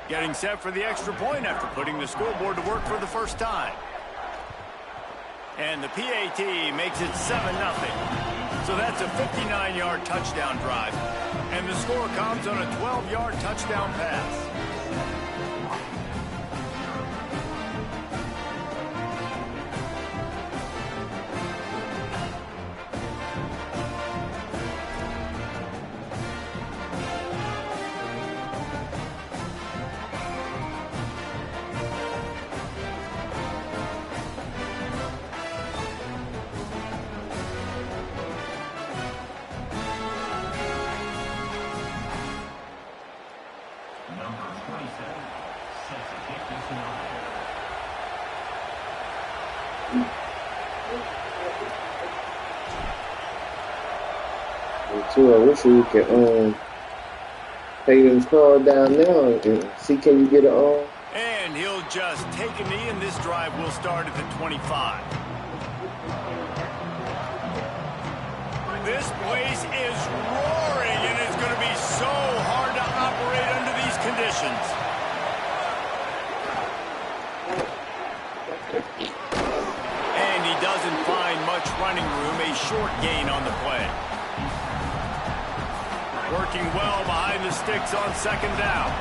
Getting set for the extra point after putting the scoreboard to work for the first time. And the PAT makes it 7-0. So that's a 59-yard touchdown drive. And the score comes on a 12-yard touchdown pass. Too, I wish you could pay them card down now and see can you get it on. And he'll just take a knee, and this drive will start at the 25. This place is roaring, and it's going to be so hard to operate under these conditions. And he doesn't find much running room, a short gain on the play. Working well behind the sticks on second down.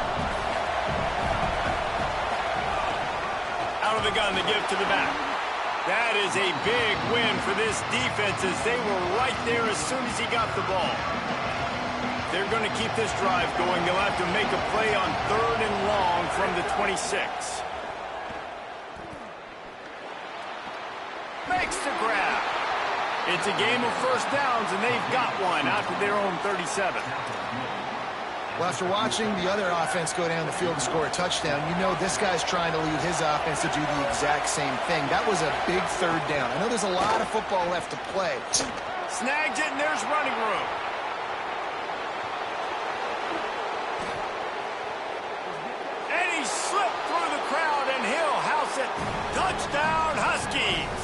Out of the gun, the give to the back. That is a big win for this defense as they were right there as soon as he got the ball. They're going to keep this drive going. They'll have to make a play on 3rd and long from the 26. Makes the grab. It's a game of first downs, and they've got one out to their own 37. Well, after watching the other offense go down the field and score a touchdown, you know this guy's trying to lead his offense to do the exact same thing. That was a big 3rd down. I know there's a lot of football left to play. Snags it, and there's running room. And he slipped through the crowd, and he'll house it. Touchdown, Huskies.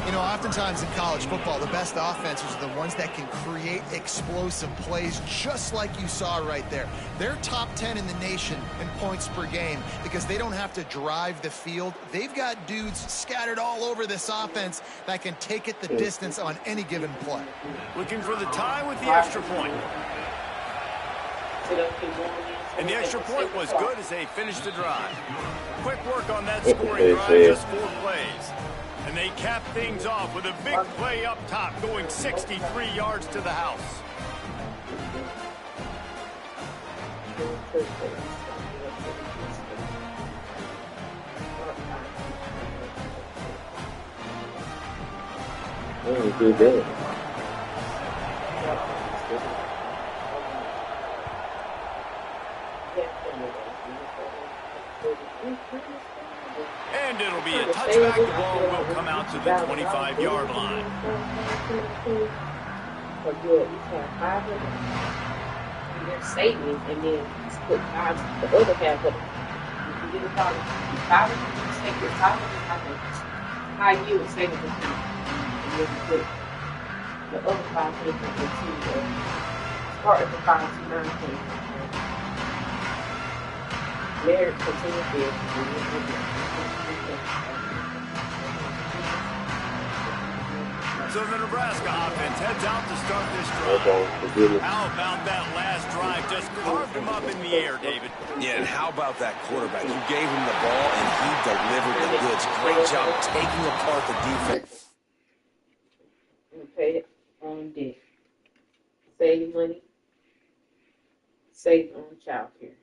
You know, oftentimes in college football, the best offenses are the ones that can create explosive plays just like you saw right there. They're top 10 in the nation in points per game because they don't have to drive the field. They've got dudes scattered all over this offense that can take it the distance on any given play. Looking for the tie with the extra point. And the extra point was good as they finished the drive. Quick work on that scoring drive, just 4 plays. And they cap things off with a big play up top, going 63 yards to the house. Good. And it'll be a touchback. The ball will come out to the 25-yard line. They're saving, and then put the other half of it. You get about 500, take your 500, high yield savings account, and then you put the other 500 into start at the 529. Larry continues to So the Nebraska offense heads out to start this drive. How about that last drive? Just carved him up in the air, David. Yeah, and how about that quarterback? You gave him the ball, and he delivered the goods. Great job taking apart the defense. Pay it on debt. Save money. Save on child care.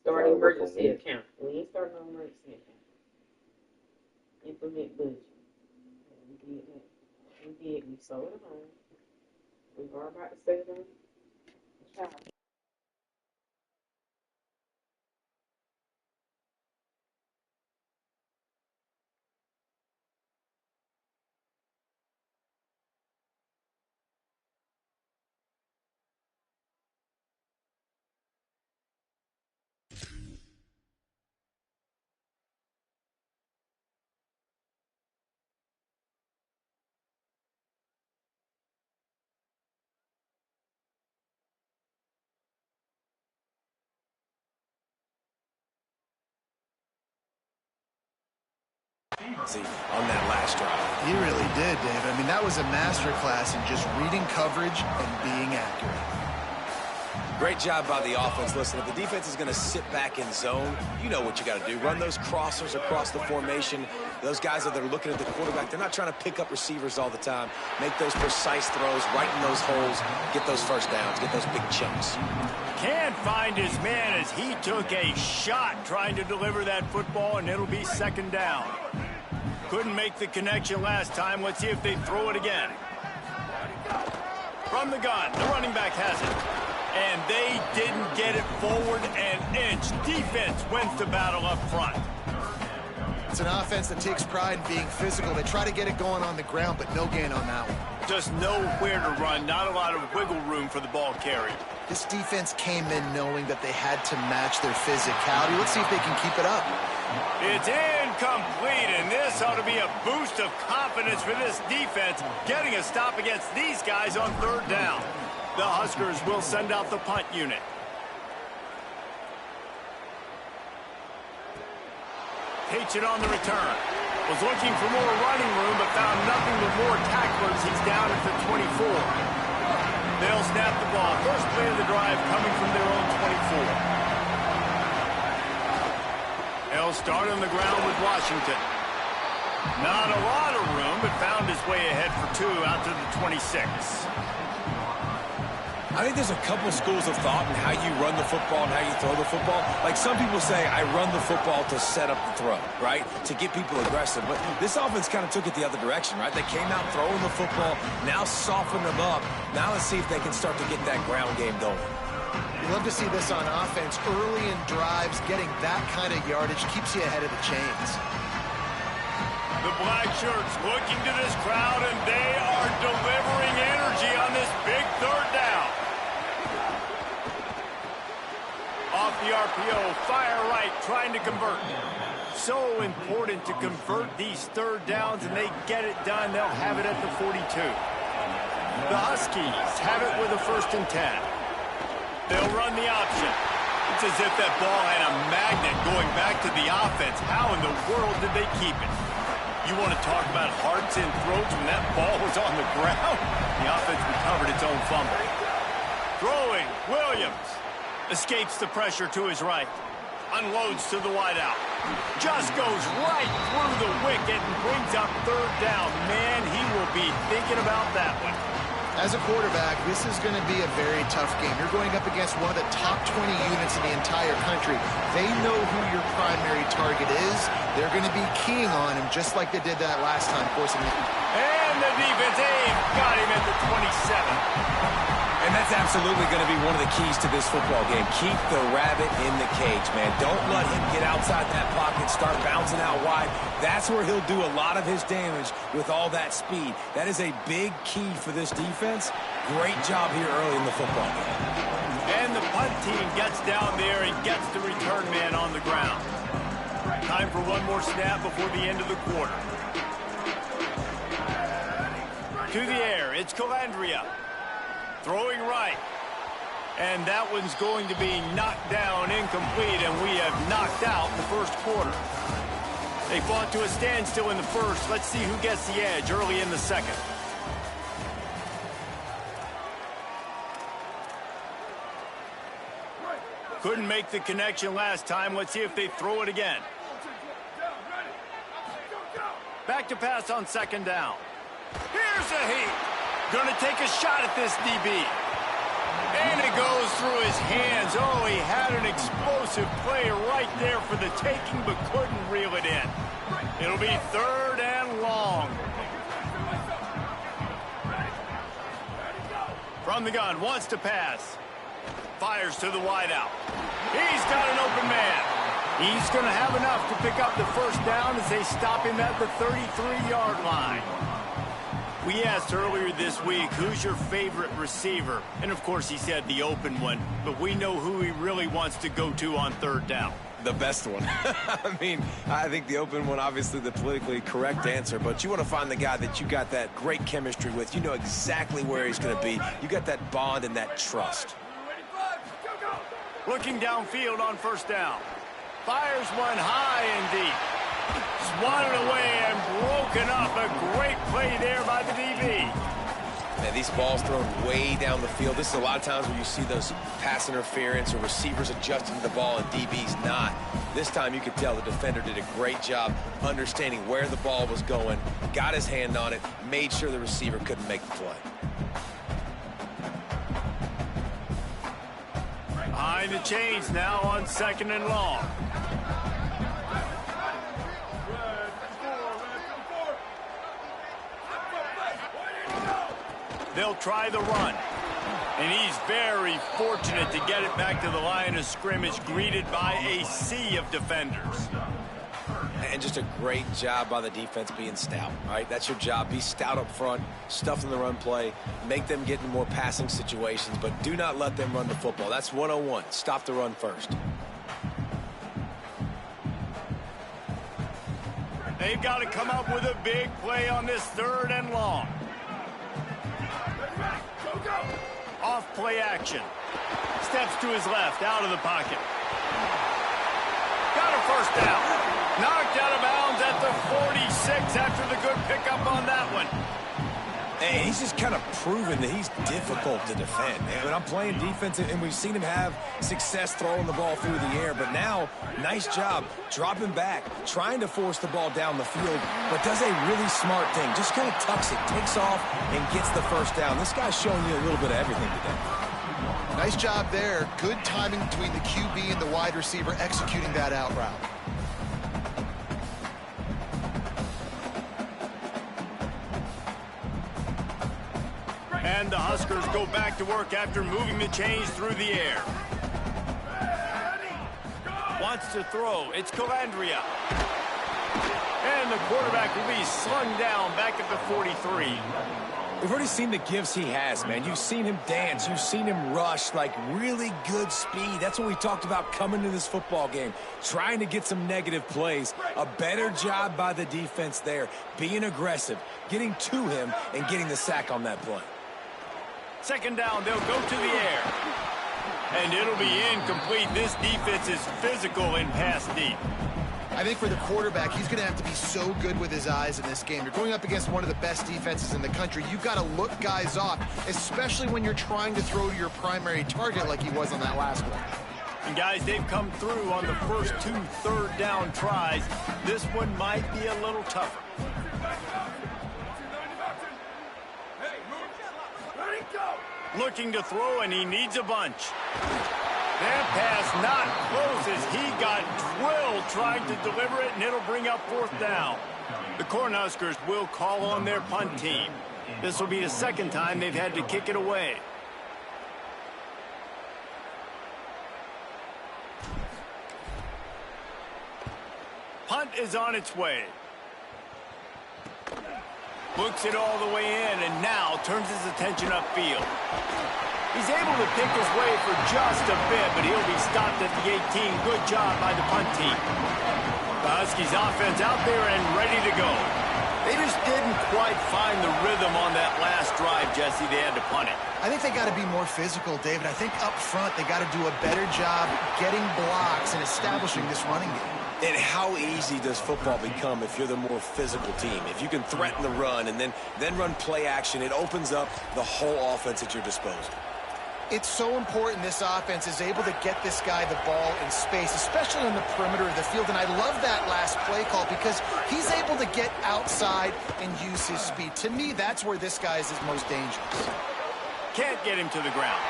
Start emergency account. We ain't starting no emergency account. Implement budget. We did that. We did. We sold a home. We are about to save on child efficiency on that last drive. He really did, Dave. I mean, that was a masterclass in just reading coverage and being accurate. Great job by the offense. Listen, if the defense is going to sit back in zone, you know what you got to do. Run those crossers across the formation. Those guys that are looking at the quarterback, they're not trying to pick up receivers all the time. Make those precise throws, right in those holes, get those first downs, get those big chunks. Can't find his man as he took a shot trying to deliver that football, and it'll be second down. Couldn't make the connection last time. Let's see if they throw it again. From the gun, the running back has it. And they didn't get it forward an inch. Defense wins the battle up front. It's an offense that takes pride in being physical. They try to get it going on the ground, but no gain on that one. Just nowhere to run. Not a lot of wiggle room for the ball carrier. This defense came in knowing that they had to match their physicality. Let's see if they can keep it up. It's incomplete, and this ought to be a boost of confidence for this defense, getting a stop against these guys on third down. The Huskers will send out the punt unit. Takes it on the return. Was looking for more running room, but found nothing but more tacklers. He's down at the 24. They'll snap the ball. First play of the drive coming from their own 24. They'll start on the ground with Washington. Not a lot of room, but found his way ahead for two out to the 26. I think there's a couple schools of thought in how you run the football and how you throw the football. Like some people say, I run the football to set up the throw, right? To get people aggressive. But this offense kind of took it the other direction, right? They came out throwing the football, now soften them up. Now let's see if they can start to get that ground game going. You love to see this on offense. Early in drives, getting that kind of yardage keeps you ahead of the chains. The black shirts looking to this crowd, and they are delivering energy on this big third down. Off the RPO, fire right, trying to convert. So important to convert these third downs, and they get it done. They'll have it at the 42. The Huskies have it with a 1st and 10. They'll run the option. It's as if that ball had a magnet going back to the offense. How in the world did they keep it? You want to talk about hearts and throats when that ball was on the ground? The offense recovered its own fumble. Throwing, Williams. Escapes the pressure to his right. Unloads to the wideout. Just goes right through the wicket and brings up third down. Man, he will be thinking about that one. As a quarterback, this is going to be a very tough game. You're going up against one of the top 20 units in the entire country. They know who your primary target is. They're going to be keying on him just like they did that last time, forcing him. And the defense got him at the 27. And that's absolutely going to be one of the keys to this football game. Keep the rabbit in the cage, man. Don't let him get outside that pocket, start bouncing out wide. That's where he'll do a lot of his damage with all that speed. That is a big key for this defense. Great job here early in the football game. And the punt team gets down there and gets the return man on the ground. Time for one more snap before the end of the quarter. To the air, it's Calandria. Throwing right. And that one's going to be knocked down, incomplete, and we have knocked out the first quarter. They fought to a standstill in the first. Let's see who gets the edge early in the second. Couldn't make the connection last time. Let's see if they throw it again. Back to pass on second down. Here's a heat. Gonna take a shot at this DB. And it goes through his hands. Oh, he had an explosive play right there for the taking, but couldn't reel it in. It'll be third and long. From the gun, wants to pass. Fires to the wideout. He's got an open man. He's going to have enough to pick up the first down as they stop him at the 33-yard line. We asked earlier this week, who's your favorite receiver? And, of course, he said the open one. But we know who he really wants to go to on third down. The best one. I mean, I think the open one, obviously the politically correct answer, but you want to find the guy that you got that great chemistry with. You know exactly where he's going to be. You got that bond and that trust. Looking downfield on first down. Fires one high and deep. Swatted away and broken up. A great play there by the DB. Man, these balls thrown way down the field. This is a lot of times where you see those pass interference or receivers adjusting to the ball and DBs not. This time you could tell the defender did a great job understanding where the ball was going, got his hand on it, made sure the receiver couldn't make the play. Behind the chains now on 2nd and long. They'll try the run. And he's very fortunate to get it back to the line of scrimmage, greeted by a sea of defenders. And just a great job by the defense being stout, all right? That's your job. Be stout up front, stuff in the run play, make them get in more passing situations, but do not let them run the football. That's 101. Stop the run first. They've got to come up with a big play on this 3rd and long. Off play action. Steps to his left, out of the pocket. Got a first down. Knocked out of bounds at the 46 after the good pickup on that one. Hey, he's just kind of proven that he's difficult to defend. I mean, I'm playing defense, and we've seen him have success throwing the ball through the air. But now, nice job dropping back, trying to force the ball down the field, but does a really smart thing. Just kind of tucks it, takes off, and gets the first down. This guy's showing you a little bit of everything today. Nice job there. Good timing between the QB and the wide receiver executing that out route. And the Huskers go back to work after moving the chains through the air. Wants to throw. It's Calandria. And the quarterback will be slung down back at the 43. We've already seen the gifts he has, man. You've seen him dance. You've seen him rush, like really good speed. That's what we talked about coming to this football game, trying to get some negative plays. A better job by the defense there, being aggressive, getting to him, and getting the sack on that play. 2nd down, they'll go to the air. And it'll be incomplete. This defense is physical and pass deep. I think for the quarterback, he's going to have to be so good with his eyes in this game. You're going up against one of the best defenses in the country. You've got to look guys off, especially when you're trying to throw to your primary target like he was on that last one. And guys, they've come through on the first 2 3rd down tries. This one might be a little tougher. Looking to throw, and he needs a bunch. That pass not close as he got drilled trying to deliver it, and it'll bring up 4th down. The Cornhuskers will call on their punt team. This will be the 2nd time they've had to kick it away. Punt is on its way. Looks it all the way in, and now turns his attention upfield. He's able to pick his way for just a bit, but he'll be stopped at the 18. Good job by the punt team. The Huskies offense out there and ready to go. They just didn't quite find the rhythm on that last drive, Jesse. They had to punt it. I think they got to be more physical, David. I think up front they got to do a better job getting blocks and establishing this running game. And how easy does football become if you're the more physical team? If you can threaten the run and then run play action, it opens up the whole offense at your disposal. It's so important this offense is able to get this guy the ball in space, especially on the perimeter of the field. And I love that last play call because he's able to get outside and use his speed. To me, that's where this guy is his most dangerous. Can't get him to the ground.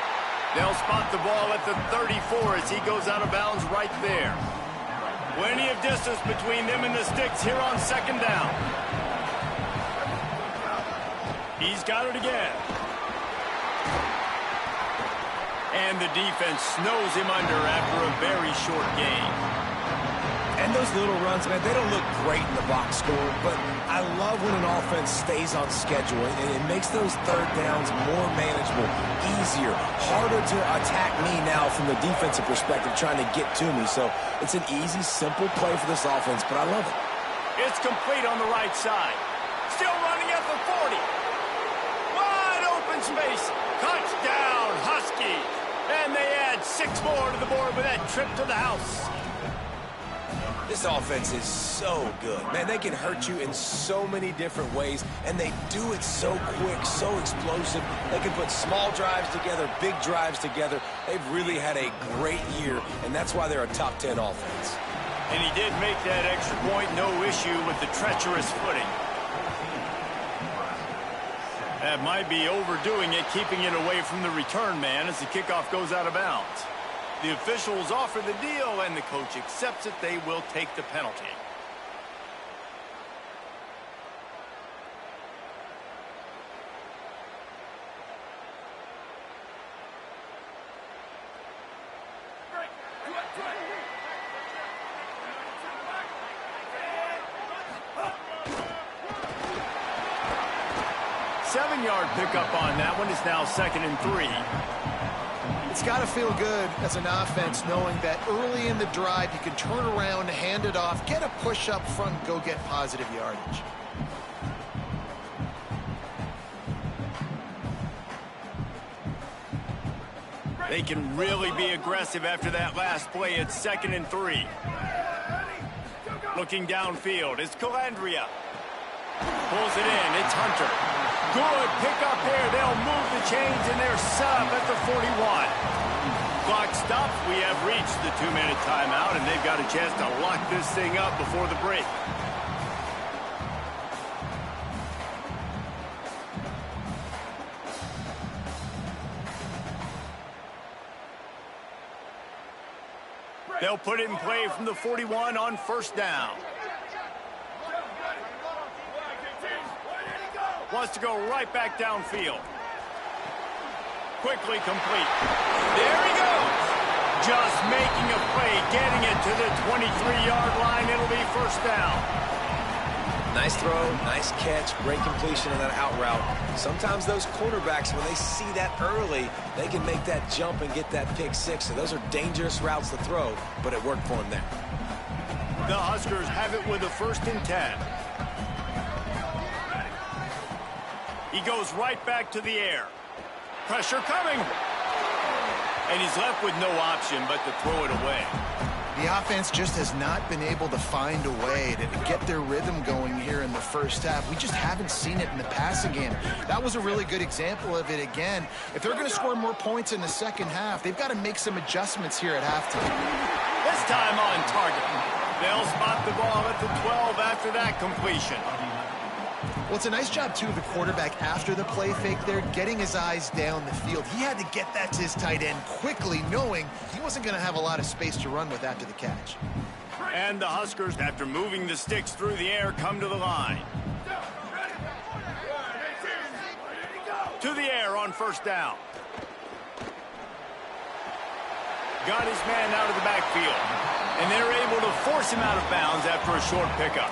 They'll spot the ball at the 34 as he goes out of bounds right there. Plenty of distance between them and the sticks here on 2nd down. He's got it again. And the defense snows him under after a very short game. And those little runs, man, they don't look great in the box score, but I love when an offense stays on schedule, and it makes those 3rd downs more manageable, easier, harder to attack me now from the defensive perspective trying to get to me. So it's an easy, simple play for this offense, but I love it. It's complete on the right side. Still running at the 40. Wide open space. Touchdown, Huskies. And they add 6 more to the board with that trip to the house. This offense is so good. Man, they can hurt you in so many different ways, and they do it so quick, so explosive. They can put small drives together, big drives together. They've really had a great year, and that's why they're a top 10 offense. And he did make that extra point, no issue with the treacherous footing. That might be overdoing it, keeping it away from the return man as the kickoff goes out of bounds. The officials offer the deal, and the coach accepts it. They will take the penalty. Seven-yard pickup on that one. Is now 2nd and 3. It's got to feel good as an offense knowing that early in the drive you can turn around, hand it off, get a push up front, and go get positive yardage. They can really be aggressive after that last play. It's 2nd and 3. Looking downfield, it's Calandria. Pulls it in, it's Hunter. Good pickup there. They'll move the chains, and they're set up at the 41. Clock stops. We have reached the 2-minute timeout, and they've got a chance to lock this thing up before the break. They'll put it in play from the 41 on 1st down. Wants to go right back downfield. Quickly complete. There he goes. Just making a play, getting it to the 23-yard line. It'll be 1st down. Nice throw, nice catch, great completion on that out route. Sometimes those quarterbacks, when they see that early, they can make that jump and get that pick six. So those are dangerous routes to throw, but it worked for him there. The Huskers have it with a 1st and 10. He goes right back to the air. Pressure coming. And he's left with no option but to throw it away. The offense just has not been able to find a way to get their rhythm going here in the first half. We just haven't seen it in the passing game. That was a really good example of it again. If they're going to score more points in the second half, they've got to make some adjustments here at halftime. This time on target. They'll spot the ball at the 12 after that completion. Well, it's a nice job, too, of the quarterback after the play fake there, getting his eyes down the field. He had to get that to his tight end quickly, knowing he wasn't going to have a lot of space to run with after the catch. And the Huskers, after moving the sticks through the air, come to the line. To the air on 1st down. Got his man out of the backfield. And they're able to force him out of bounds after a short pickup.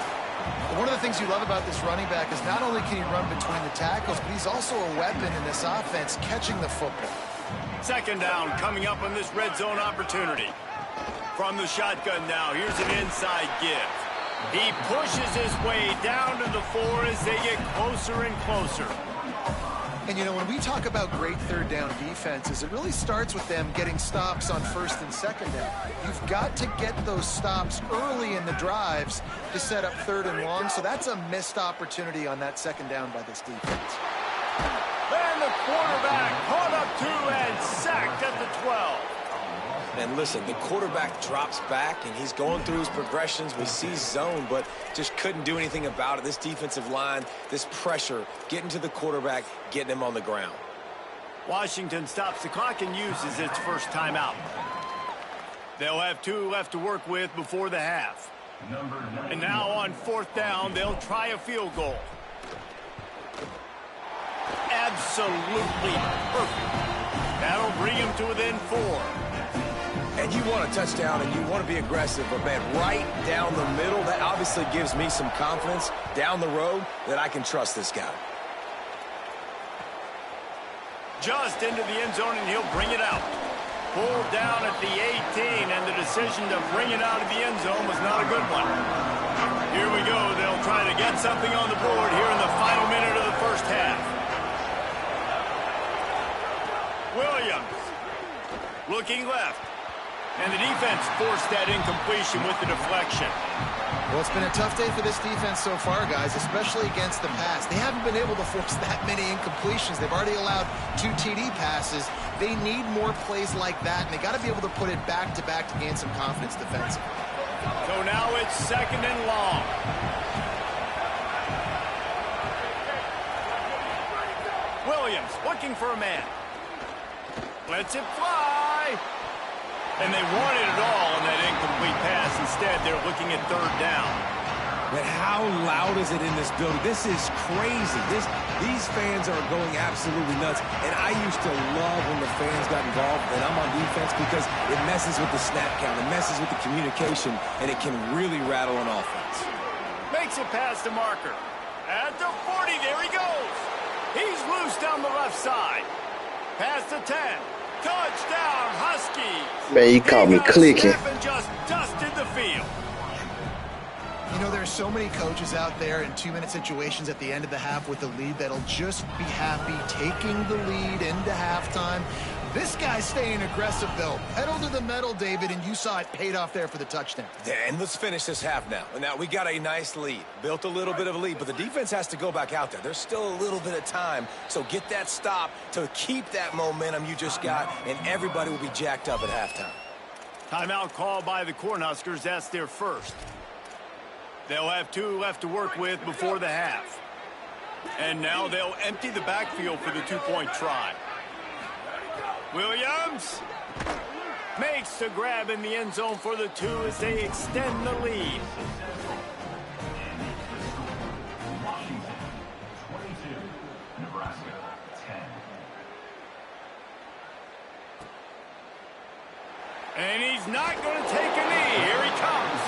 One of the things you love about this running back is not only can he run between the tackles, but he's also a weapon in this offense, catching the football. 2nd down coming up on this red zone opportunity. From the shotgun now, here's an inside give. He pushes his way down to the 4 as they get closer and closer. And, you know, when we talk about great 3rd down defenses, it really starts with them getting stops on 1st and 2nd down. You've got to get those stops early in the drives to set up 3rd and long, so that's a missed opportunity on that 2nd down by this defense. And the quarterback caught up to and sacked at the 12. And listen, the quarterback drops back, and he's going through his progressions. We see zone, but just couldn't do anything about it. This defensive line, this pressure, getting to the quarterback, getting him on the ground. Washington stops the clock and uses its 1st timeout. They'll have 2 left to work with before the half. And now on 4th down, they'll try a field goal. Absolutely perfect. That'll bring him to within 4. And you want a touchdown and you want to be aggressive, but man, right down the middle, that obviously gives me some confidence down the road that I can trust this guy. Just into the end zone, and he'll bring it out. Pulled down at the 18, and the decision to bring it out of the end zone was not a good one. Here we go. They'll try to get something on the board here in the final minute of the first half. Williams looking left. And the defense forced that incompletion with the deflection. Well, it's been a tough day for this defense so far, guys, especially against the pass. They haven't been able to force that many incompletions. They've already allowed 2 TD passes. They need more plays like that, and they got to be able to put it back-to-back to gain some confidence defensively. So now it's 2nd and long. Williams looking for a man. Lets it fly. And they wanted it all on that incomplete pass. Instead, they're looking at 3rd down. But how loud is it in this building? This is crazy. These fans are going absolutely nuts. And I used to love when the fans got involved, and I'm on defense, because it messes with the snap count. It messes with the communication, and it can really rattle an offense. Makes it past the marker. At the 40, there he goes. He's loose down the left side. Past the 10. Touchdown, Huskies. Man, you caught me clicking. And just dusted the field. You know, there's so many coaches out there in 2-minute situations at the end of the half with the lead that'll just be happy taking the lead into halftime. This guy's staying aggressive, though. Pedal to the metal, David, and you saw it paid off there for the touchdown. Yeah, and let's finish this half now. Now, we got a nice lead. Built a little bit of a lead, but the defense has to go back out there. There's still a little bit of time, so get that stop to keep that momentum you just got, and everybody will be jacked up at halftime. Timeout called by the Cornhuskers. That's their first. They'll have 2 left to work with before the half. And now they'll empty the backfield for the 2-point try. Williams makes the grab in the end zone for the 2 as they extend the lead. Washington, 22, Nebraska, 10. And he's not going to take a knee. Here he comes.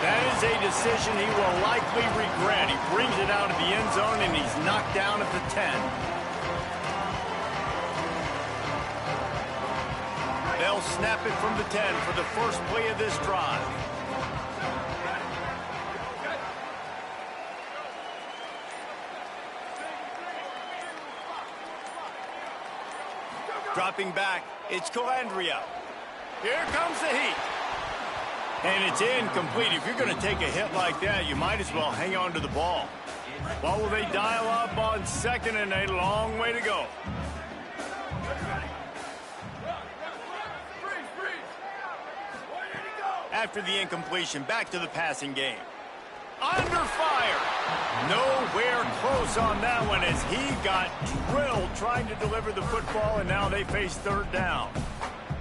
That is a decision he will likely regret. He brings it out of the end zone, and he's knocked down at the 10. They'll snap it from the 10 for the first play of this drive. Dropping back, it's Calandria. Here comes the heat. And it's incomplete. If you're going to take a hit like that, you might as well hang on to the ball. What will they dial up on 2nd and a long way to go? After the incompletion, back to the passing game. Under fire. Nowhere close on that one as he got drilled trying to deliver the football, and now they face 3rd down.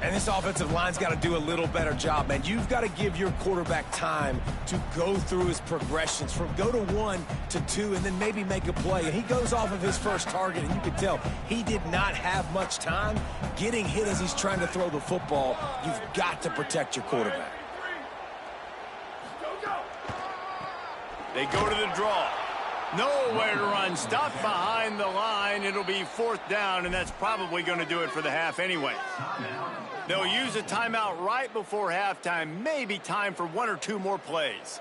And this offensive line's got to do a little better job, man. You've got to give your quarterback time to go through his progressions from go to 1 to 2 and then maybe make a play. And he goes off of his first target, and you can tell he did not have much time getting hit as he's trying to throw the football. You've got to protect your quarterback. They go to the draw. Nowhere to run. Stop behind the line. It'll be 4th down, and that's probably going to do it for the half anyway. They'll use a timeout right before halftime. Maybe time for 1 or 2 more plays.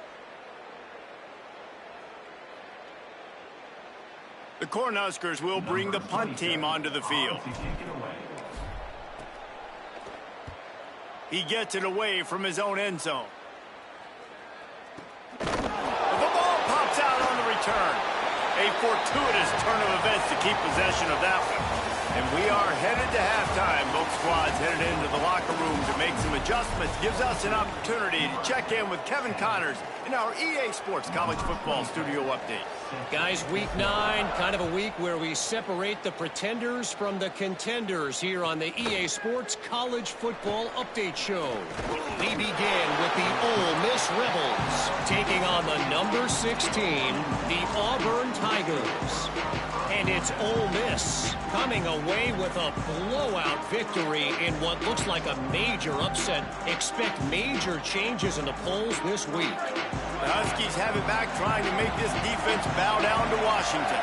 The Cornhuskers will bring the punt team onto the field. He gets it away from his own end zone. Out on the return. A fortuitous turn of events to keep possession of that one. And we are headed to halftime. Both squads headed into the locker room to make some adjustments. Gives us an opportunity to check in with Kevin Connors in our EA Sports College Football Studio Update. Guys, week 9, kind of a week where we separate the pretenders from the contenders here on the EA Sports College Football Update Show. We begin with the Ole Miss Rebels taking on the number 16, the Auburn Tigers. And it's Ole Miss coming away with a blowout victory in what looks like a major upset. Expect major changes in the polls this week. The Huskies have it back, trying to make this defense bow down to Washington.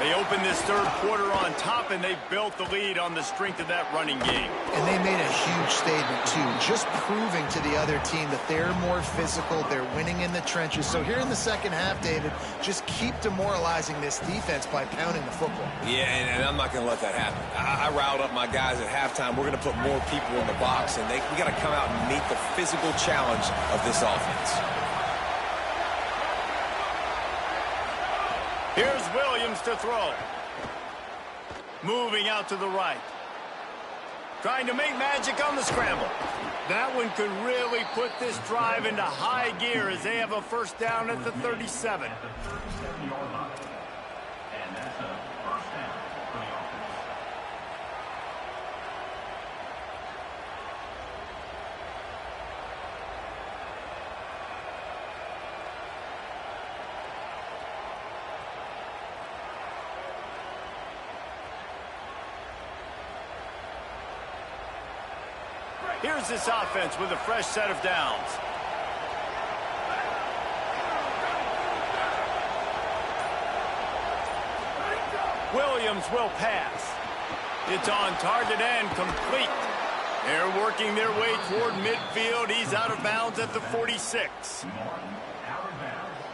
They opened this third quarter on top, and they built the lead on the strength of that running game. And they made a huge statement, too, just proving to the other team that they're more physical, they're winning in the trenches. So here in the second half, David, just keep demoralizing this defense by pounding the football. Yeah, and I'm not going to let that happen. I riled up my guys at halftime. We're going to put more people in the box, and we got to come out and meet the physical challenge of this offense. Here's Williams to throw. Moving out to the right. Trying to make magic on the scramble. That one could really put this drive into high gear as they have a first down at the 37. At the 37-yard line. And that's a first down for the offense. Here's this offense with a fresh set of downs. Williams will pass. It's on target and complete. They're working their way toward midfield. He's out of bounds at the 46. Martin out of bounds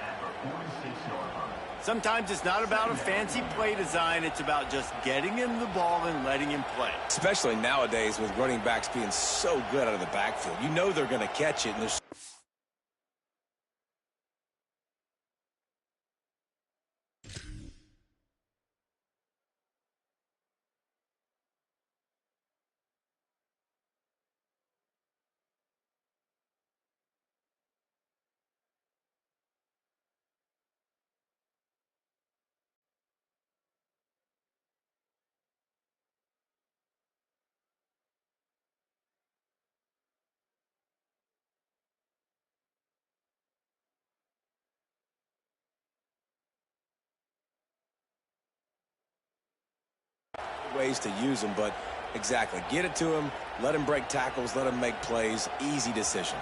at the 46-yard line. Sometimes it's not about a fancy play design. It's about just getting him the ball and letting him play. Especially nowadays with running backs being so good out of the backfield. You know they're going to catch it, and there's ways to use them, but exactly. Get it to him, let him break tackles, let him make plays. Easy decision.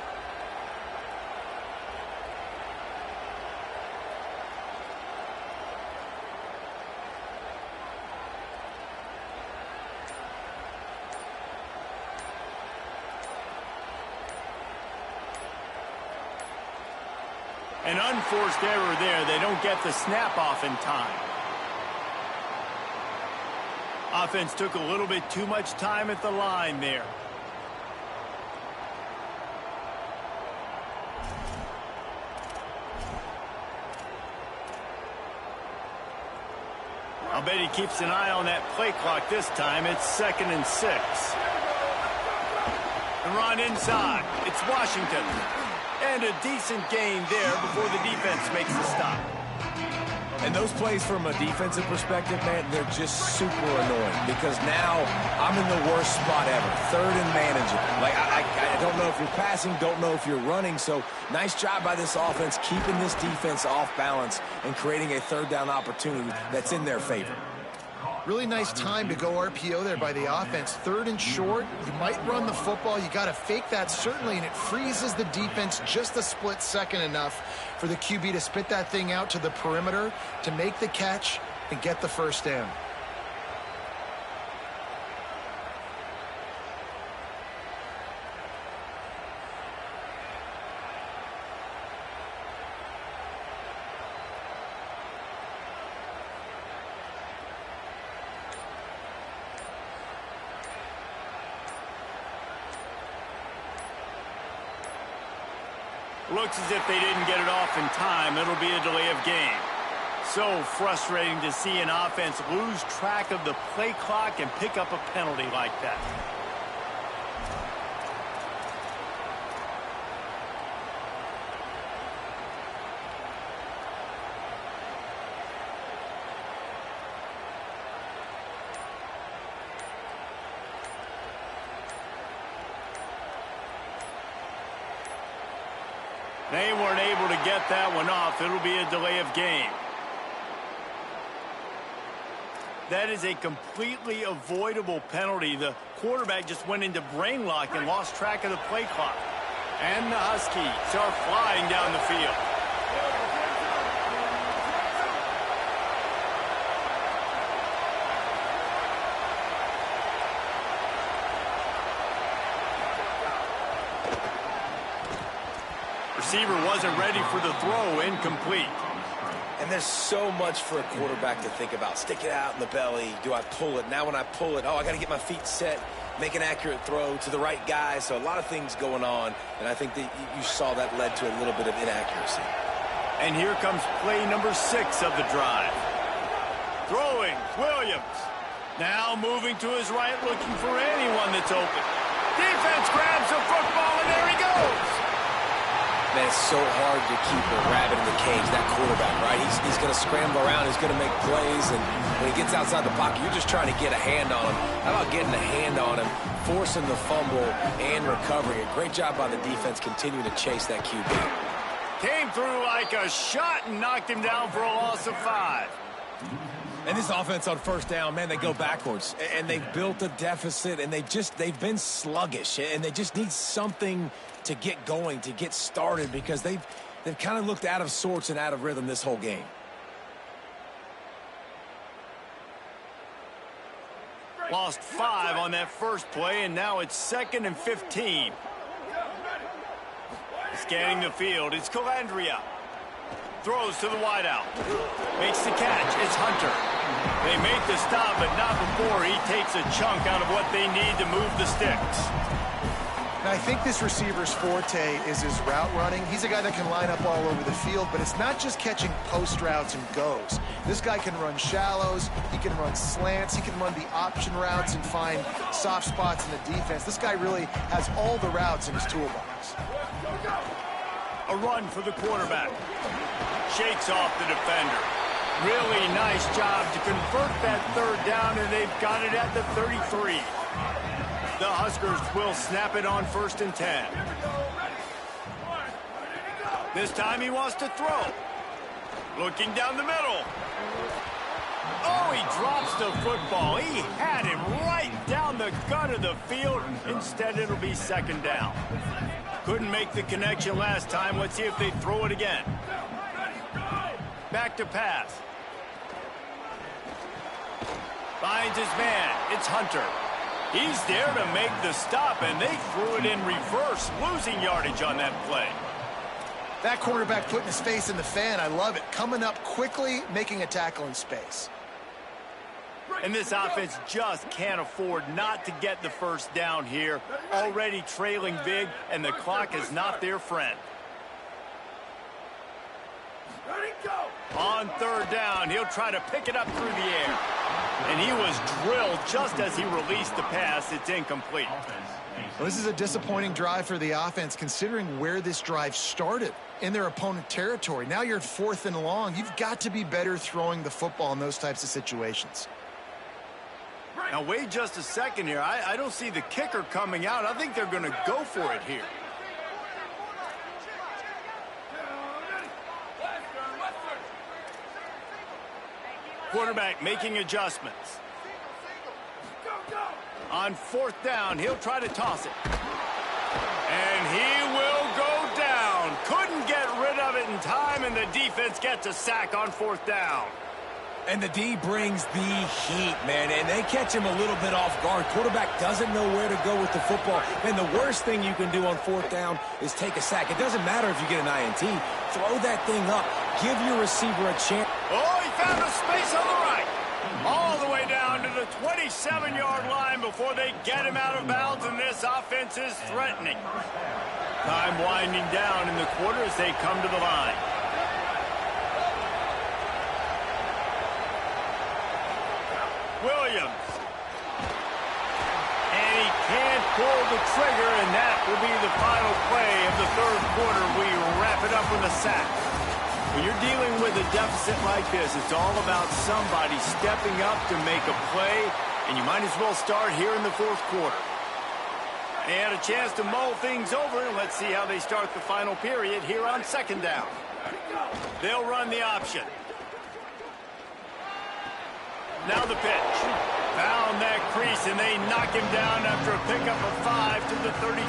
An unforced error there. They don't get the snap off in time. Offense took a little bit too much time at the line there. I'll bet he keeps an eye on that play clock this time. It's 2nd and 6. And run inside. It's Washington. And a decent gain there before the defense makes the stop. And those plays from a defensive perspective, man, they're just super annoying because now I'm in the worst spot ever. 3rd and manageable. Like, I don't know if you're passing, don't know if you're running. So nice job by this offense keeping this defense off balance and creating a 3rd down opportunity that's in their favor. Really nice time to go RPO there by the offense. 3rd and short. You might run the football. You got to fake that, certainly, and it freezes the defense just a split second enough for the QB to spit that thing out to the perimeter to make the catch and get the first down. Looks as if they didn't get it off in time. It'll be a delay of game. So frustrating to see an offense lose track of the play clock and pick up a penalty like that. They weren't able to get that one off. It'll be a delay of game. That is a completely avoidable penalty. The quarterback just went into brain lock and lost track of the play clock. And the Huskies are flying down the field. Receiver wasn't ready for the throw, incomplete. And there's so much for a quarterback to think about. Stick it out in the belly. Do I pull it? Now when I pull it, oh, I got to get my feet set, make an accurate throw to the right guy. So a lot of things going on, and I think that you saw that led to a little bit of inaccuracy. And here comes play number 6 of the drive. Throwing, Williams. Now moving to his right, looking for anyone that's open. Defense grabs the football, and there he goes. Man, it's so hard to keep a rabbit in the cage, that quarterback, right? He's going to scramble around. He's going to make plays, and when he gets outside the pocket, you're just trying to get a hand on him. How about getting a hand on him, forcing the fumble, and recovering it? Great job by the defense continuing to chase that QB. Came through like a shot and knocked him down for a loss of 5. And this offense on first down, man, they go backwards. And they've built a deficit, and they've been sluggish. And they just need something to get going, to get started, because they've kind of looked out of sorts and out of rhythm this whole game. Lost 5 on that first play, and now it's 2nd and 15. Scanning the field, it's Calandria. Throws to the wideout. Makes the catch, it's Hunter. They make the stop, but not before he takes a chunk out of what they need to move the sticks. Now, I think this receiver's forte is his route running. He's a guy that can line up all over the field, but it's not just catching post routes and goes. This guy can run shallows, he can run slants, he can run the option routes and find soft spots in the defense. This guy really has all the routes in his toolbox. A run for the quarterback. Shakes off the defender. Really nice job to convert that 3rd down, and they've got it at the 33. The Huskers will snap it on 1st and 10. This time he wants to throw. Looking down the middle. Oh, he drops the football. He had it right down the gut of the field. Instead, it'll be 2nd down. Couldn't make the connection last time. Let's see if they throw it again. Back to pass. Finds his man. It's Hunter. He's there to make the stop, and they threw it in reverse, losing yardage on that play. That quarterback putting his face in the fan, I love it. Coming up quickly, making a tackle in space. And this offense just can't afford not to get the 1st down here. Already trailing big, and the clock is not their friend. On 3rd down, he'll try to pick it up through the air. And he was drilled just as he released the pass. It's incomplete. Well, this is a disappointing drive for the offense, considering where this drive started, in their opponent territory. Now you're at 4th and long. You've got to be better throwing the football in those types of situations. Now, wait just a second here. I don't see the kicker coming out. I think they're going to go for it here. Quarterback making adjustments. On 4th down, he'll try to toss it. And he will go down. Couldn't get rid of it in time, and the defense gets a sack on 4th down. And the D brings the heat, man, and they catch him a little bit off guard. Quarterback doesn't know where to go with the football. And the worst thing you can do on 4th down is take a sack. It doesn't matter if you get an INT. Throw that thing up. Give your receiver a chance. Oh, he found a space on the right. All the way down to the 27-yard line before they get him out of bounds, and this offense is threatening. Time winding down in the quarter as they come to the line. Williams. And he can't pull the trigger, and that will be the final play of the 3rd quarter. We wrap it up with a sack. When you're dealing with a deficit like this, it's all about somebody stepping up to make a play, and you might as well start here in the 4th quarter. They had a chance to mull things over, and let's see how they start the final period here on 2nd down. They'll run the option. Now the pitch. Found that crease, and they knock him down after a pickup of 5 to the 32.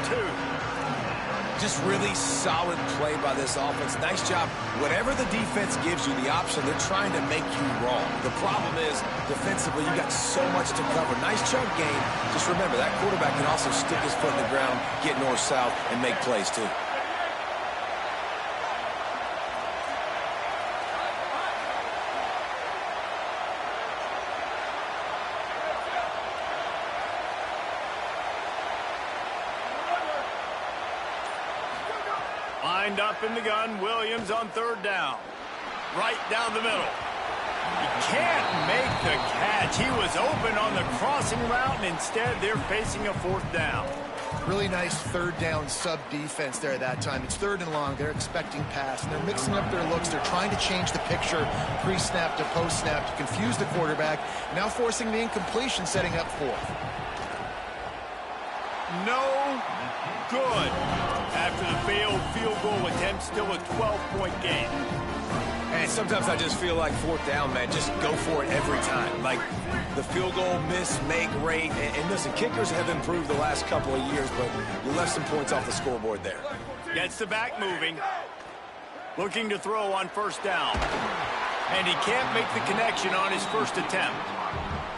Just really solid play by this offense. Nice job. Whatever the defense gives you the option, they're trying to make you wrong. The problem is, defensively, you got so much to cover. Nice chunk gain. Just remember, that quarterback can also stick his foot in the ground, get north-south, and make plays too. Lined up in the gun, Williams on third down. Right down the middle. He can't make the catch. He was open on the crossing route, and instead they're facing a fourth down. Really nice third down sub defense there at that time. It's third and long. They're expecting pass, and they're mixing up their looks. They're trying to change the picture pre-snap to post-snap to confuse the quarterback, now forcing the incompletion, setting up fourth. No good. After the failed field goal attempt, still a 12-point game. And sometimes I just feel like fourth down, man, just go for it every time. Like the field goal miss, make rate. And listen, kickers have improved the last couple of years, but you left some points off the scoreboard there. Gets the back moving. Looking to throw on first down. And he can't make the connection on his first attempt.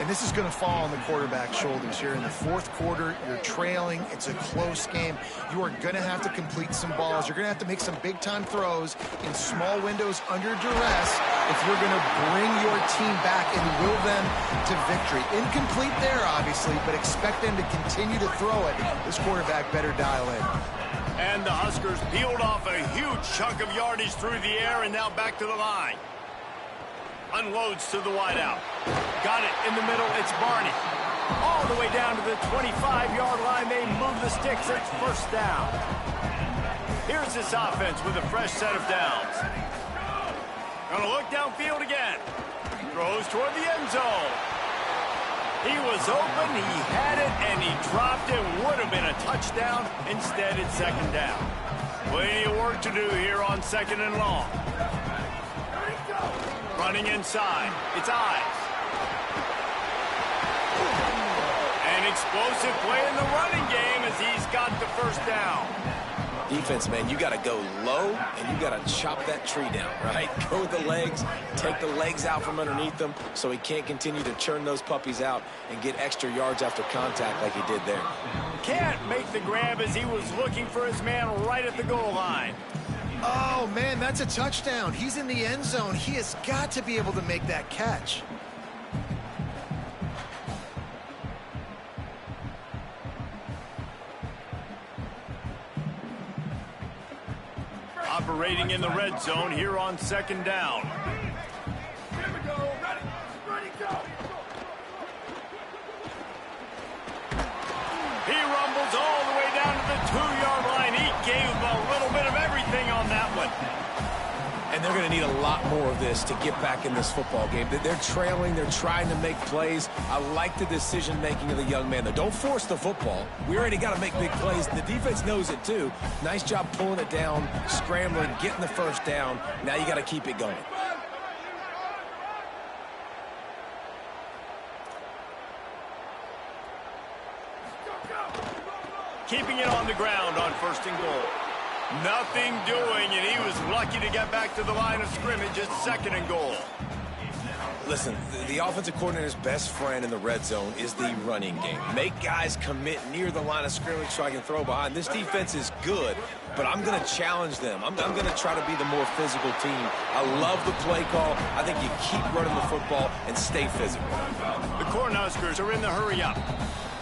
And this is going to fall on the quarterback's shoulders here in the fourth quarter. You're trailing. It's a close game. You are going to have to complete some balls. You're going to have to make some big-time throws in small windows under duress if you're going to bring your team back and will them to victory. Incomplete there, obviously, but expect them to continue to throw it. This quarterback better dial in. And the Huskers peeled off a huge chunk of yardage through the air and now back to the line. Unloads to the wideout. Got it in the middle. It's Barney. All the way down to the 25-yard line. They move the sticks. It's first down. Here's this offense with a fresh set of downs. Gonna look downfield again. Throws toward the end zone. He was open. He had it, and he dropped it. Would have been a touchdown. Instead, it's second down. Plenty of work to do here on second and long. Running inside. It's Eyes. An explosive play in the running game as he's got the first down. Defense, man, you got to go low, and you got to chop that tree down, right? Go with the legs, take the legs out from underneath them so he can't continue to churn those puppies out and get extra yards after contact like he did there. Can't make the grab as he was looking for his man right at the goal line. Oh, man, that's a touchdown. He's in the end zone. He has got to be able to make that catch. Operating in the red zone here on second down. Here we go. Ready, go. He rumbles all the way down to the 2-yard line. He gave him a little bit of everything on that one. And they're going to need a lot more of this to get back in this football game. They're trailing. They're trying to make plays. I like the decision-making of the young man, though. Don't force the football. We already got to make big plays. The defense knows it, too. Nice job pulling it down, scrambling, getting the first down. Now you got to keep it going. Keeping it on the ground on first and goal. Nothing doing, and he was lucky to get back to the line of scrimmage at second and goal. Listen, the offensive coordinator's best friend in the red zone is the running game. Make guys commit near the line of scrimmage so I can throw behind. This defense is good, but I'm going to challenge them. I'm going to try to be the more physical team. I love the play call. I think you keep running the football and stay physical. The Cornhuskers are in the hurry-up.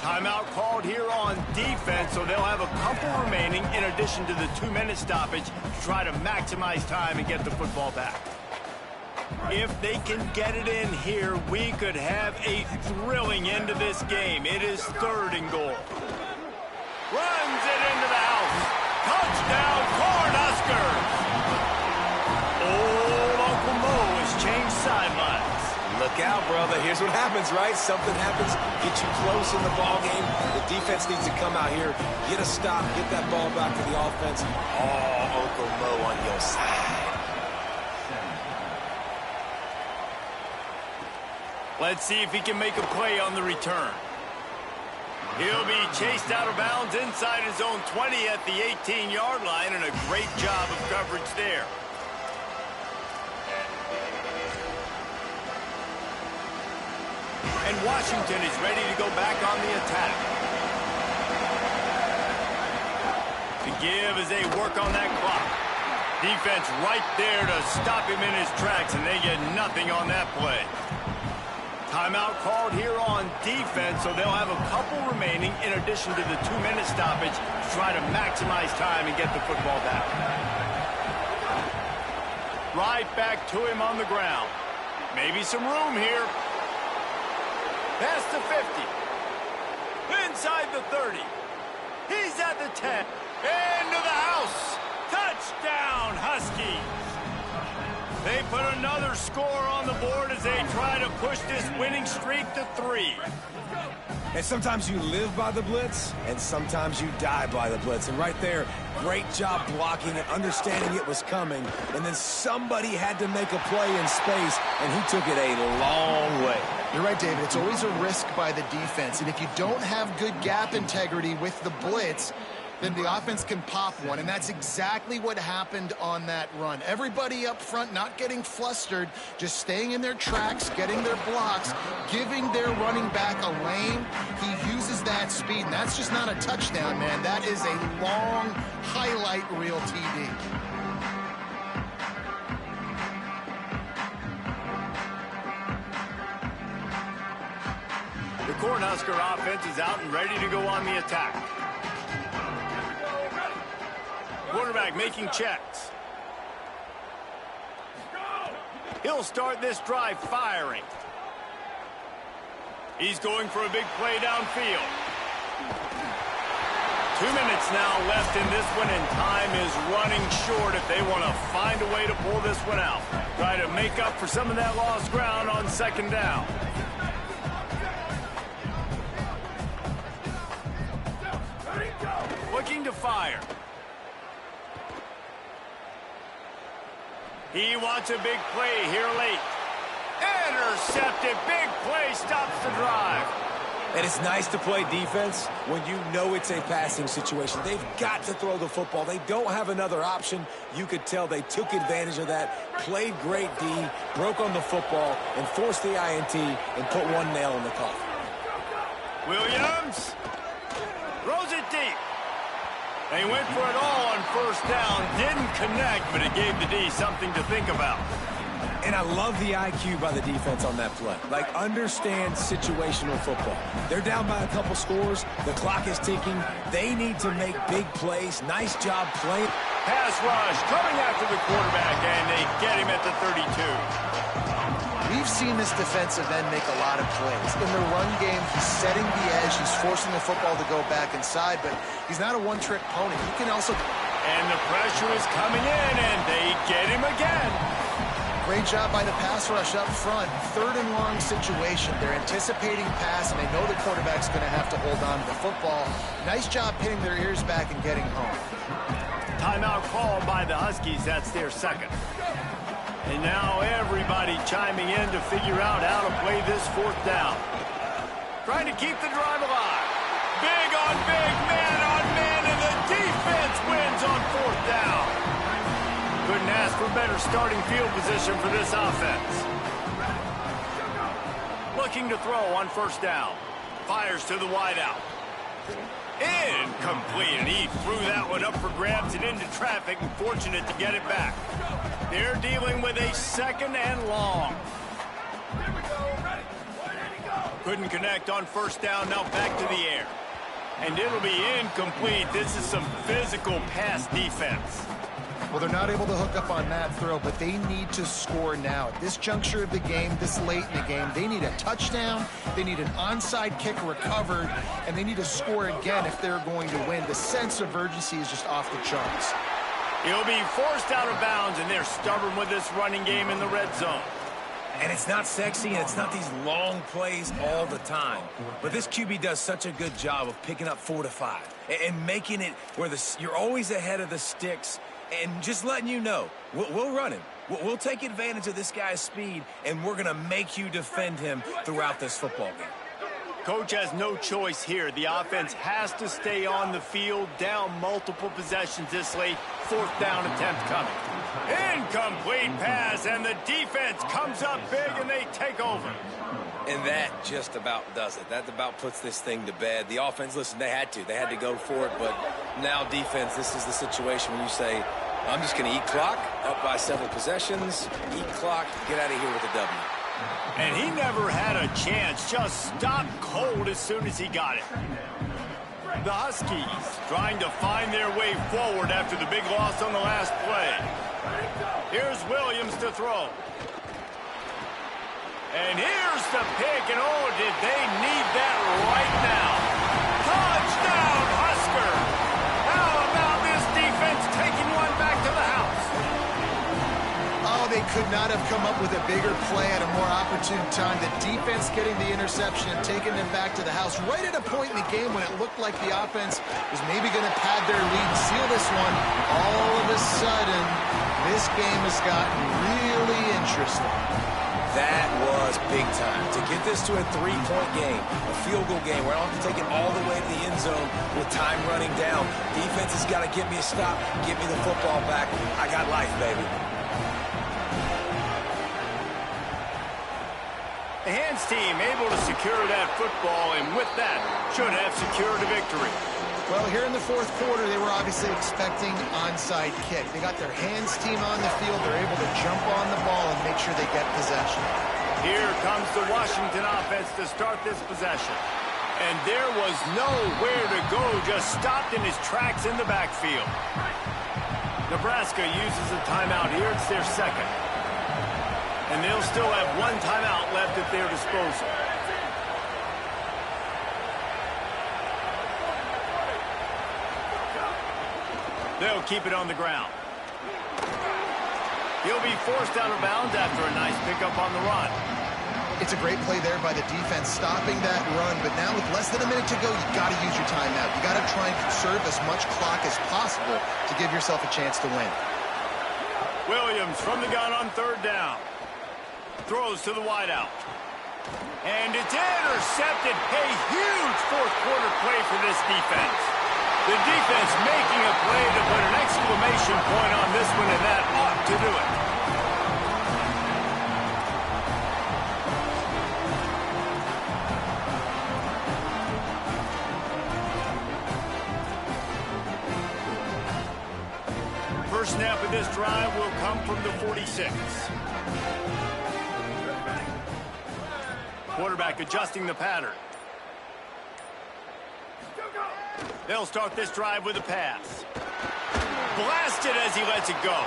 Timeout called here on defense, so they'll have a couple remaining in addition to the 2-minute stoppage to try to maximize time and get the football back. If they can get it in here, we could have a thrilling end to this game. It is third and goal. Runs it into the house. Touchdown, Cornhuskers! Old Uncle Mo has changed sidelines. Look out, brother. Here's what happens, right? Something happens, get you close in the ball game. The defense needs to come out here, get a stop, get that ball back to the offense. Oh, Uncle Mo on your side. Let's see if he can make a play on the return. He'll be chased out of bounds inside his own 20 at the 18-yard line, and a great job of coverage there. And Washington is ready to go back on the attack. To give as they work on that clock. Defense right there to stop him in his tracks, and they get nothing on that play. Timeout called here on defense, so they'll have a couple remaining in addition to the 2-minute stoppage to try to maximize time and get the football back. Right back to him on the ground. Maybe some room here. Past the 50. Inside the 30. He's at the 10. Into the house. Touchdown, Huskies. They put another score on the board as they try to push this winning streak to 3. And sometimes you live by the blitz, and sometimes you die by the blitz. And right there, great job blocking and understanding it was coming. And then somebody had to make a play in space, and he took it a long way. You're right, David. It's always a risk by the defense. And if you don't have good gap integrity with the blitz, then the offense can pop one, and that's exactly what happened on that run. Everybody up front not getting flustered, just staying in their tracks, getting their blocks, giving their running back a lane. He uses that speed, and that's just not a touchdown, man. That is a long highlight reel TD. The Cornhusker offense is out and ready to go on the attack. Quarterback making checks. He'll start this drive firing. He's going for a big play downfield. 2 minutes now left in this one, and time is running short if they want to find a way to pull this one out. Try to make up for some of that lost ground on second down. Looking to fire. He wants a big play here late. Intercepted. Big play stops the drive. And it's nice to play defense when you know it's a passing situation. They've got to throw the football. They don't have another option. You could tell they took advantage of that, played great D, broke on the football, and forced the INT and put one nail in the coffin. Williams throws it deep. They went for it all on first down. Didn't connect, but it gave the D something to think about. And I love the IQ by the defense on that play. Like, understand situational football. They're down by a couple scores. The clock is ticking. They need to make big plays. Nice job playing. Pass rush coming after the quarterback, and they get him at the 32. We've seen this defensive end make a lot of plays. In the run game, he's setting the edge. He's forcing the football to go back inside, but he's not a one-trick pony. He can also... And the pressure is coming in, and they get him again. Great job by the pass rush up front. 3rd and long situation. They're anticipating pass, and they know the quarterback's going to have to hold on to the football. Nice job pinning their ears back and getting home. Timeout called by the Huskies. That's their second. And now everybody chiming in to figure out how to play this 4th down. Trying to keep the drive alive. Big on big, man on man, and the defense wins on 4th down. Couldn't ask for better starting field position for this offense. Looking to throw on first down. Fires to the wideout. Incomplete, and he threw that one up for grabs and into traffic, and fortunate to get it back. They're dealing with a 2nd and long. Couldn't connect on first down, now back to the air. And it'll be incomplete. This is some physical pass defense. Well, they're not able to hook up on that throw, but they need to score now. At this juncture of the game, this late in the game, they need a touchdown, they need an onside kick recovered, and they need to score again if they're going to win. The sense of urgency is just off the charts. He'll be forced out of bounds, and they're stubborn with this running game in the red zone. And it's not sexy, and it's not these long plays all the time. But this QB does such a good job of picking up 4 to 5 and making it where you're always ahead of the sticks and just letting you know, we'll run him. We'll take advantage of this guy's speed, and we're going to make you defend him throughout this football game. Coach has no choice here. The offense has to stay on the field, down multiple possessions this late. 4th down attempt coming. Incomplete pass, and the defense comes up big, and they take over. And that just about does it. That about puts this thing to bed. The offense, listen, they had to go for it, but now defense, this is the situation where you say, I'm just going to eat clock, up by several possessions, eat clock, get out of here with a W. And he never had a chance, just stopped cold as soon as he got it. The Huskies trying to find their way forward after the big loss on the last play. Here's Williams to throw. And here's the pick, and oh, did they need that right now. Touchdown, Husker! How about this defense taking one back to the house? Oh, they could not have come up with a bigger play at a more opportune time. The defense getting the interception and taking them back to the house right at a point in the game when it looked like the offense was maybe going to pad their lead, seal this one. All of a sudden, this game has gotten really interesting. That was big time. To get this to a 3-point game, a field goal game, where I don't have to take it all the way to the end zone with time running down. Defense has got to get me a stop, get me the football back. I got life, baby. The hands team able to secure that football, and with that, should have secured a victory. Well, here in the fourth quarter, they were obviously expecting onside kick. They got their hands team on the field. They're able to jump on the ball and make sure they get possession. Here comes the Washington offense to start this possession. And there was nowhere to go, just stopped in his tracks in the backfield. Nebraska uses a timeout here. It's their second. And they'll still have one timeout left at their disposal. They'll keep it on the ground. He'll be forced out of bounds after a nice pickup on the run. It's a great play there by the defense, stopping that run. But now with less than a minute to go, you've got to use your timeout. You've got to try and conserve as much clock as possible to give yourself a chance to win. Williams from the gun on third down. Throws to the wideout. And it's intercepted. A huge fourth quarter play for this defense. The defense making a play to put an exclamation point on this one, and that ought to do it. First snap of this drive will come from the 46. Quarterback adjusting the pattern. They'll start this drive with a pass. Blasted as he lets it go.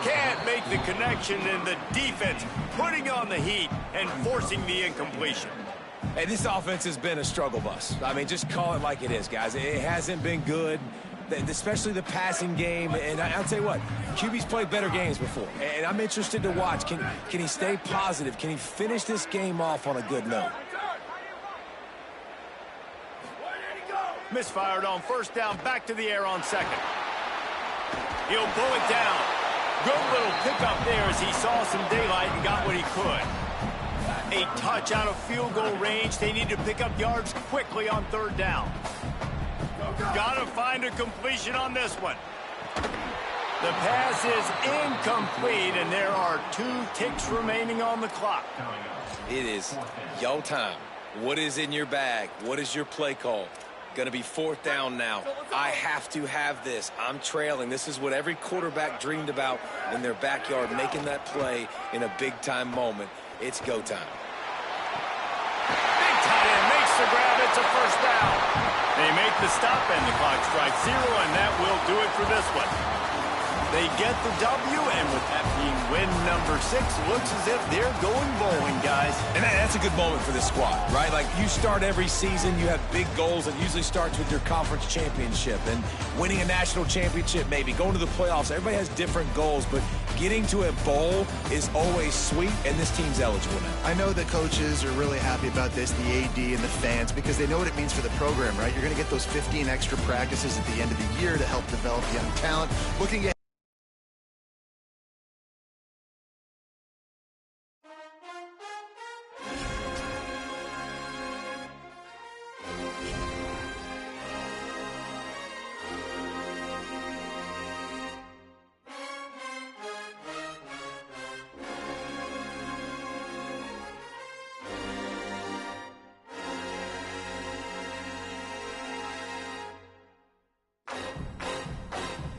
Can't make the connection, and the defense putting on the heat and forcing the incompletion. Hey, this offense has been a struggle bus. I mean, just call it like it is, guys. It hasn't been good, especially the passing game. And I'll tell you what, QB's played better games before. And I'm interested to watch. Can he stay positive? Can he finish this game off on a good note? Misfired on first down, back to the air on second. He'll pull it down. Good little pickup there as he saw some daylight and got what he could. A touch out of field goal range. They need to pick up yards quickly on third down. Got to find a completion on this one. The pass is incomplete, and there are 2 ticks remaining on the clock. It is yo time. What is in your bag? What is your play call? Going to be fourth down now. I have to have this. I'm trailing. This is what every quarterback dreamed about in their backyard, making that play in a big-time moment. It's go time. Big tight end makes the grab. It's a first down. They make the stop, and the clock strikes 0, and that will do it for this one. They get the W, and with that being win number 6, looks as if they're going bowling, guys. And that's a good moment for this squad, right? Like, you start every season, you have big goals. It usually starts with your conference championship and winning a national championship, maybe going to the playoffs. Everybody has different goals, but getting to a bowl is always sweet, and this team's eligible now. I know the coaches are really happy about this, the AD and the fans, because they know what it means for the program, right? You're going to get those 15 extra practices at the end of the year to help develop young talent. Looking at